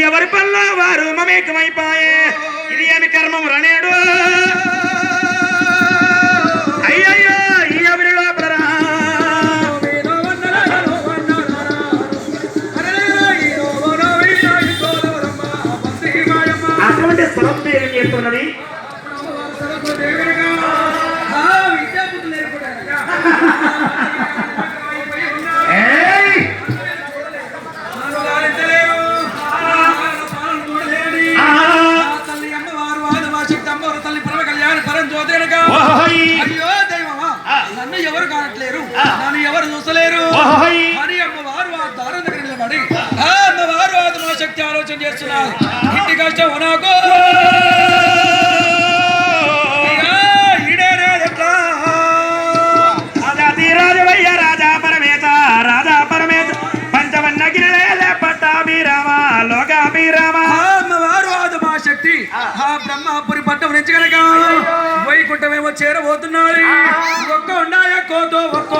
ఎవరి పనిలో వారు మమేకమైపోయే ఇది ఏమి కర్మము రనేడు అయ్యయ్యో ఈ ఎవరి లోపలరా అటువంటి స్వరం ఏం చేస్తున్నది అయ్యో దైవమా నన్ను ఎవరు కానట్లేరు నన్ను ఎవరు చూసలేరు అని అమ్మవారు ఆ దారం దగ్గర నిలబడి అమ్మవారు ఆత్మ శక్తి ఆలోచన చేస్తున్నారు ఇంటి కష్టం నాకు రాజవయ్య రాజా పరమేత పంచవన్న గిరిలే పట్టాభిరామ లోకాభిరామ అమ్మవారు ఆత్మ శక్తి ఆ బ్రహ్మపురి పట్టం నుంచి కనుక వైకుంఠమేమో చేరబోతున్నారు ఒక్క ఉండాయ కోతో ఒక్క